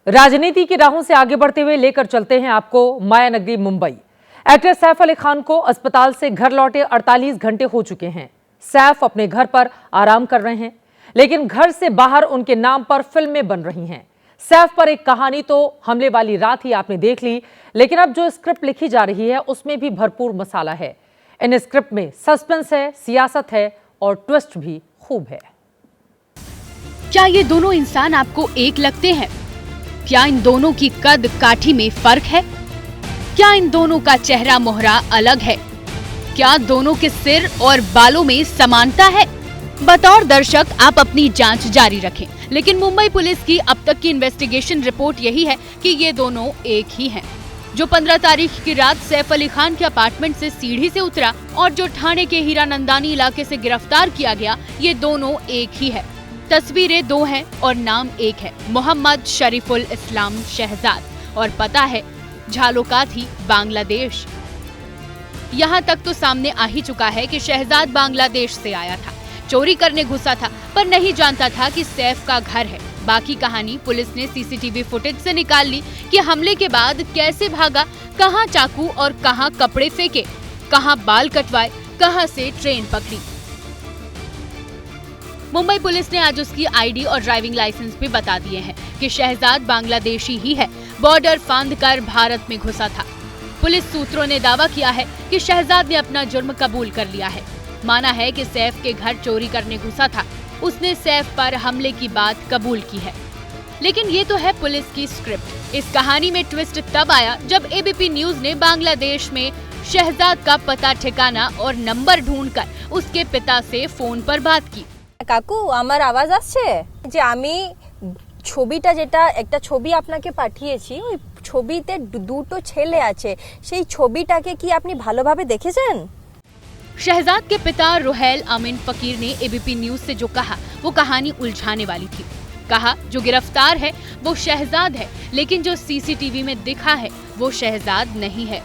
राजनीति की राहों से आगे बढ़ते हुए लेकर चलते हैं आपको माया नगरी मुंबई। एक्टर सैफ अली खान को अस्पताल से घर लौटे 48 घंटे हो चुके हैं। सैफ अपने घर पर आराम कर रहे हैं, लेकिन घर से बाहर उनके नाम पर फिल्में बन रही हैं। सैफ पर एक कहानी तो हमले वाली रात ही आपने देख ली, लेकिन अब जो स्क्रिप्ट लिखी जा रही है उसमें भी भरपूर मसाला है। इन स्क्रिप्ट में सस्पेंस है, सियासत है और ट्विस्ट भी खूब है। क्या ये दोनों इंसान आपको एक लगते हैं? क्या इन दोनों की कद काठी में फर्क है? क्या इन दोनों का चेहरा मोहरा अलग है? क्या दोनों के सिर और बालों में समानता है? बतौर दर्शक आप अपनी जांच जारी रखें, लेकिन मुंबई पुलिस की अब तक की इन्वेस्टिगेशन रिपोर्ट यही है कि ये दोनों एक ही हैं। जो 15 तारीख की रात सैफ अली खान के अपार्टमेंट से सीढ़ी से उतरा और जो ठाणे के हीरानंदानी इलाके से गिरफ्तार किया गया, ये दोनों एक ही है। तस्वीरें दो हैं और नाम एक है, मोहम्मद शरीफुल इस्लाम शहजाद, और पता है झालोकाथी बांग्लादेश। यहाँ तक तो सामने आ ही चुका है कि शहजाद बांग्लादेश से आया था, चोरी करने घुसा था, पर नहीं जानता था कि सैफ का घर है। बाकी कहानी पुलिस ने सीसीटीवी फुटेज से निकाल ली कि हमले के बाद कैसे भागा, कहां चाकू और कहां कपड़े फेंके, कहां बाल कटवाए, कहां से ट्रेन पकड़ी। मुंबई पुलिस ने आज उसकी आईडी और ड्राइविंग लाइसेंस भी बता दिए हैं कि शहजाद बांग्लादेशी ही है, बॉर्डर फांदकर भारत में घुसा था। पुलिस सूत्रों ने दावा किया है कि शहजाद ने अपना जुर्म कबूल कर लिया है। माना है कि सैफ के घर चोरी करने घुसा था, उसने सैफ पर हमले की बात कबूल की है। लेकिन ये तो है पुलिस की स्क्रिप्ट। इस कहानी में ट्विस्ट तब आया जब एबीपी न्यूज ने बांग्लादेश में शहजाद का पता ठिकाना और नंबर ढूंढकर उसके पिता से फोन पर बात की। কাকু আমার আওয়াজ আসছে যে আমি ছবিটা যেটা একটা ছবি আপনাকে পাঠিয়েছি ওই ছবিতে দুটো ছেলে আছে সেই ছবিটাকে কি আপনি ভালোভাবে দেখেছেন? शहजाद के पिता रुहैल अमीन फकीर ने एबीपी न्यूज से जो कहा वो कहानी उलझाने वाली थी। कहा जो गिरफ्तार है वो शहजाद है, लेकिन जो सीसीटीवी में दिखा है वो शहजाद नहीं है।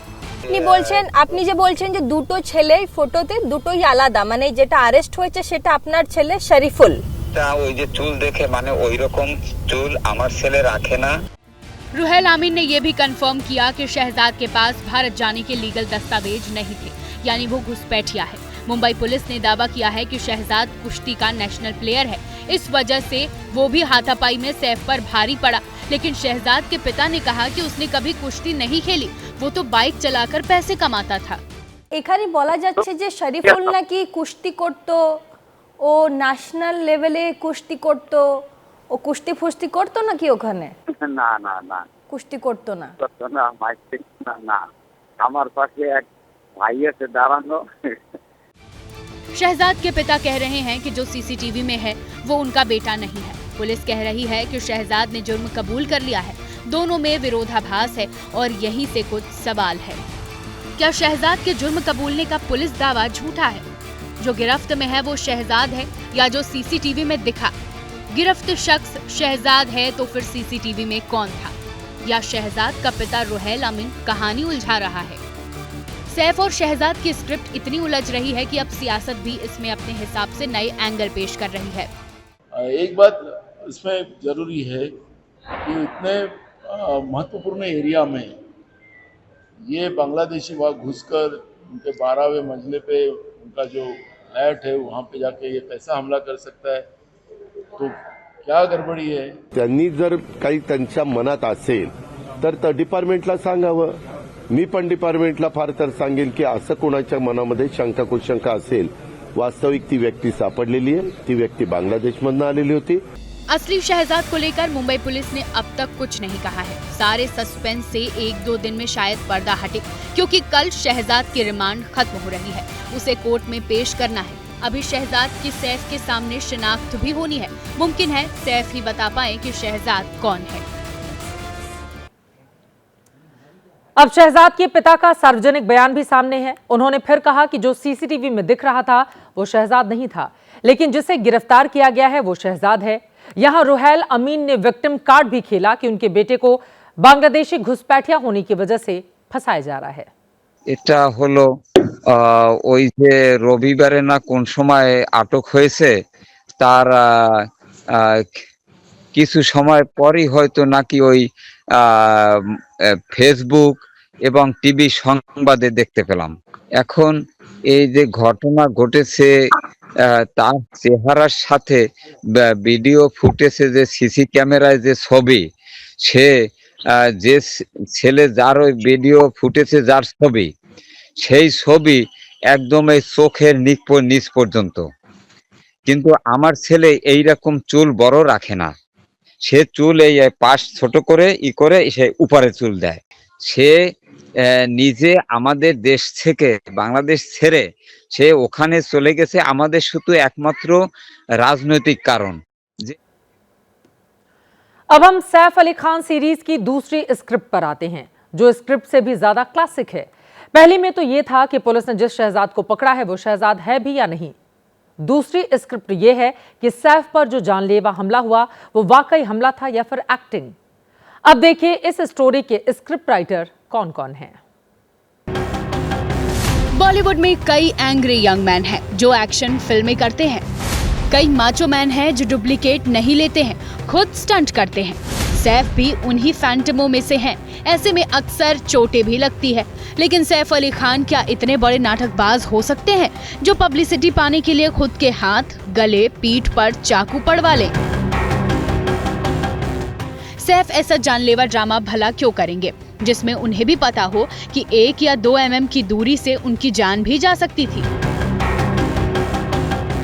আপনি যে বলছেন যে দুটো ছেলে ফটোতে দুটোই আলাদা, মানে যেটা অ্যারেস্ট হয়েছে সেটা আপনার ছেলে শরীফুল। তা ওই যে চুল দেখে মানে ওই রকম চুল আমার ছেলে রাখে না। रुहैल आमीन ने यह भी कंफर्म किया कि शहजाद के पास भारत जाने के लीगल दस्तावेज नहीं थे, यानी वो घुसपैठिया है। मुंबई पुलिस ने दावा किया है कि शहजाद कुश्ती का नेशनल प्लेयर है, इस वजह से वो भी हाथापाई में सैफ पर भारी पड़ा। लेकिन शहजाद के पिता ने कहा कि उसने कभी कुश्ती नहीं खेली, वो तो बाइक चलाकर पैसे कमाता था। এখানে বলা যাচ্ছে যে শরীফুল নাকি কুস্তি করতো, ও ন্যাশনাল লেভেলে কুস্তি করতো, ও কুস্তি ফুস্তি করতো নাকি ওখানে? না না না, কুস্তি করতো না। না মাইক না না, আমার পাশে এক ভাই আছে দাঁড়ানো। शहजाद के पिता कह रहे हैं कि जो सीसीटीवी में है वो उनका बेटा नहीं है। पुलिस कह रही है कि शहजाद ने जुर्म कबूल कर लिया है। दोनों में विरोधाभास है और यहीं से कुछ सवाल है। क्या शहजाद के जुर्म कबूलने का पुलिस दावा झूठा है? जो गिरफ्त में है वो शहजाद है या जो सीसीटीवी में दिखा? गिरफ्त शख्स शहजाद है तो फिर सीसीटीवी में कौन था? या शहजाद का पिता रुहैल अमीन कहानी उलझा रहा है? सैफ और शहजाद की स्क्रिप्ट इतनी उलझ रही है कि अब सियासत भी इसमें अपने हिसाब से नए एंगल पेश कर रही है। एक बात इसमें जरूरी है कि इतने महत्वपूर्ण एरिया में ये बांग्लादेशी वहाँ घुसकर उनके 12वें मंजिले पे उनका जो फ्लैट है वहाँ पे जाके ये कैसा हमला कर सकता है, तो क्या गडबडी है? त्यांनी जर काही त्यांच्या मनात असेल तर डिपार्टमेंटला सांगावं। मी पण डिपार्टमेंटला फार तर सांगेन की असं कोणाच्या मनामध्ये शंका कुशंका असेल, वास्तविक ती व्यक्ती सापडलेली आहे, ती व्यक्ती बांग्लादेशमधून आलेली होती। असली शहजाद को लेकर मुंबई पुलिस ने अब तक कुछ नहीं कहा है। सारे सस्पेंस से 1-2 दिन में शायद पर्दा हटे, क्योंकि कल शहजाद की रिमांड खत्म हो रही है, उसे कोर्ट में पेश करना है। अभी शहजाद की सैफ के सामने शिनाख्त भी होनी है। मुमकिन है सैफ ही बता पाए कि शहजाद कौन है। अब शहजाद के पिता का सार्वजनिक बयान भी सामने है। उन्होंने फिर कहा कि जो सीसीटीवी में दिख रहा था वो शहजाद नहीं था, लेकिन जिसे गिरफ्तार किया गया है वो शहजाद है। यहां रुहैल अमीन ने विक्टिम कार्ड भी खेला कि उनके बेटे को बांग्लादेशी घुसपैठिया होने की वजह से फंसाया जा रहा है। এটা হলো ওই যে রবিবারে না কোন সময় আটক হয়েছে তার কিছু সময় পরই হয়তো নাকি ওই ফেসবুক এবং টিভি সংবাদে দেখতে পেলাম। এখন এই যে ঘটনা ঘটেছে তার চেহারার সাথে ভিডিও ফুটেজে যে সিসি ক্যামেরায় যে ছবি, সে যে ছেলে যার ওই ভিডিও ফুটেজে যার ছবি, সেই ছবি একদম এই চোখের নিচ পর্যন্ত। কিন্তু আমার ছেলে এইরকম চুল বড় রাখে না, সে চুল এই পাশ ছোট করে সে উপরে চুল দেয়। সে নিজে আমাদের দেশ থেকে বাংলাদেশ ছেড়ে সে ওখানে চলে গেছে আমাদের শুধু একমাত্র রাজনৈতিক কারণ। अब हम सैफ अली खान सीरीज की दूसरी स्क्रिप्ट पर आते हैं, जो स्क्रिप्ट से भी ज्यादा क्लासिक है। पहली में तो ये था कि पुलिस ने जिस शहजाद को पकड़ा है वो शहजाद है भी या नहीं। दूसरी स्क्रिप्ट ये है कि सैफ पर जो जानलेवा हमला हुआ वो वाकई हमला था या फिर एक्टिंग। अब देखिए इस स्टोरी के स्क्रिप्ट राइटर कौन कौन हैं। बॉलीवुड में कई एंग्री यंग मैन हैं जो एक्शन फिल्में करते हैं। कई माचो मैन हैं जो डुप्लीकेट नहीं लेते हैं, खुद स्टंट करते हैं। सैफ भी उन्हीं फैंटमों में से हैं। ऐसे में अक्सर चोटें भी लगती है। लेकिन सैफ अली खान क्या इतने बड़े नाटकबाज हो सकते हैं जो पब्लिसिटी पाने के लिए खुद के हाथ, गले, पीठ पर चाकू पड़वा लें? सैफ ऐसा जानलेवा ड्रामा भला क्यों करेंगे जिसमें उन्हें भी पता हो कि 1 या 2 mm की दूरी से उनकी जान भी जा सकती थी?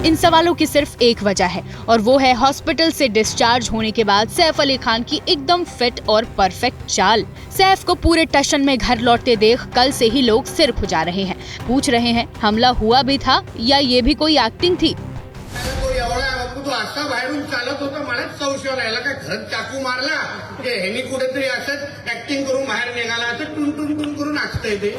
इन सवालों की सिर्फ एक वजह है और वो है हॉस्पिटल से डिस्चार्ज होने के बाद सैफ अली खान की एकदम फिट और परफेक्ट चाल। सैफ को पूरे टशन में घर लौटते देख कल से ही लोग सिर खुजा रहे हैं, पूछ रहे हैं हमला हुआ भी था या ये भी कोई एक्टिंग थी। तो असा बाहेरून चालत होता, मलाच संशय राहिला का घरात चाकू मारला की ह्यांनी कुठेतरी असंच ऍक्टिंग करून बाहेर निघाला, असं टुन टुन टुन करून नाचतंय ते।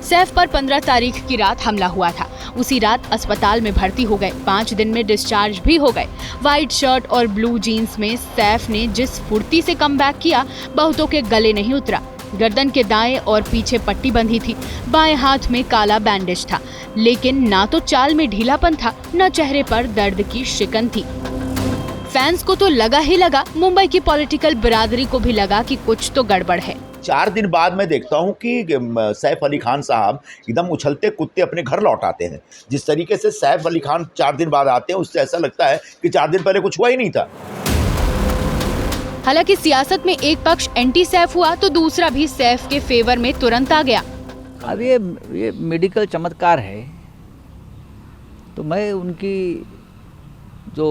सैफ पर 15 तारीख की रात हमला हुआ था। उसी रात अस्पताल में भर्ती हो गए, 5 दिन में डिस्चार्ज भी हो गए। व्हाइट शर्ट और ब्लू जीन्स में सैफ ने जिस फुर्ती से कमबैक किया बहुतों के गले नहीं उतरा। गर्दन के दाएं और पीछे पट्टी बंधी थी, बाएं हाथ में काला बैंडेज था, लेकिन ना तो चाल में ढीलापन था, न चेहरे पर दर्द की शिकन थी। फैंस को तो लगा ही लगा, मुंबई की पॉलिटिकल बिरादरी को भी लगा कि कुछ तो गड़बड़ है। 4 दिन बाद मैं देखता हूं कि सैफ अली खान साहब एकदम उछलते कूदते अपने घर लौट आते हैं। जिस तरीके से सैफ अली खान 4 दिन बाद आते हैं उससे ऐसा लगता है कि 4 दिन पहले कुछ हुआ ही नहीं था। हालांकि सियासत में एक पक्ष एंटी सैफ हुआ तो दूसरा भी सैफ के फेवर में तुरंत आ गया। अब ये मेडिकल चमत्कार है, तो मैं उनकी जो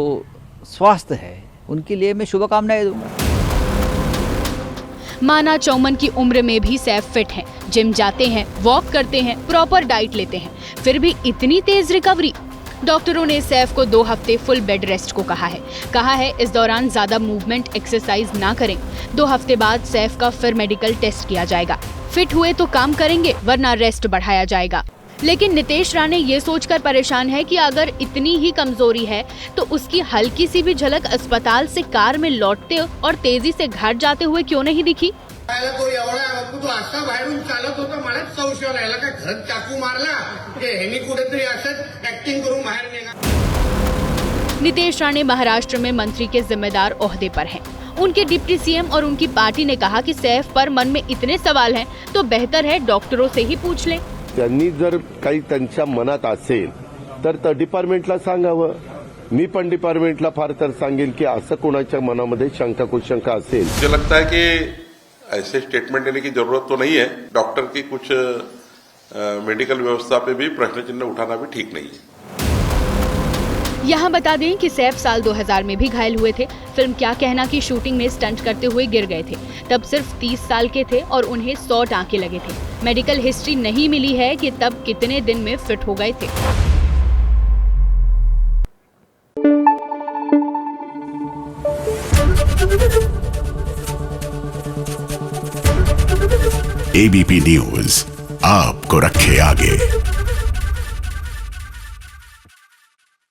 स्वास्थ्य है उनके लिए मैं शुभकामनाएं दूंगा। माना चौमन की उम्र में भी सैफ फिट हैं, जिम जाते हैं, वॉक करते हैं, प्रॉपर डाइट लेते हैं, फिर भी इतनी तेज रिकवरी। डॉक्टरों ने सैफ को 2 हफ्ते फुल बेड रेस्ट को कहा है इस दौरान ज्यादा मूवमेंट एक्सरसाइज ना करें। 2 हफ्ते बाद सैफ का फिर मेडिकल टेस्ट किया जाएगा। फिट हुए तो काम करेंगे वरना रेस्ट बढ़ाया जाएगा। लेकिन नितेश राणे ये सोचकर परेशान है कि अगर इतनी ही कमजोरी है तो उसकी हल्की सी भी झलक अस्पताल से कार में लौटते और तेजी से घर जाते हुए क्यों नहीं दिखी? तो असा बाहेरून चालत होता, मलाच संशय राहिला का घरात चाकू मारला की ह्यांनी कुठेतरी असंच ऍक्टिंग करून बाहेर निघाला। नितेश राणे महाराष्ट्र में मंत्री के जिम्मेदार ओहदे पर हैं। उनके डिप्टी सीएम और उनकी पार्टी ने कहा कि सैफ पर मन में इतने सवाल हैं तो बेहतर है डॉक्टरों से ही पूछ लें। त्यांनी जर काही त्यांच्या मनात असेल तर डिपार्टमेंटला सांगावं। मी पण डिपार्टमेंटला फार तर सांगेन की असं कोणाच्या मनामध्ये शंका कुशंका असेल। मुझे लगता है कि ऐसे स्टेटमेंट देने की जरूरत तो नहीं है। डॉक्टर की कुछ मेडिकल व्यवस्था पे भी प्रश्न चिन्ह उठाना भी ठीक नहीं है। यहाँ बता दें कि सैफ साल 2000 में भी घायल हुए थे। फिल्म क्या कहना की शूटिंग में स्टंट करते हुए गिर गए थे। तब सिर्फ 30 साल के थे और उन्हें 100 टांके लगे थे। मेडिकल हिस्ट्री नहीं मिली है कि तब कितने दिन में फिट हो गए थे। ABP न्यूज आपको रखे आगे।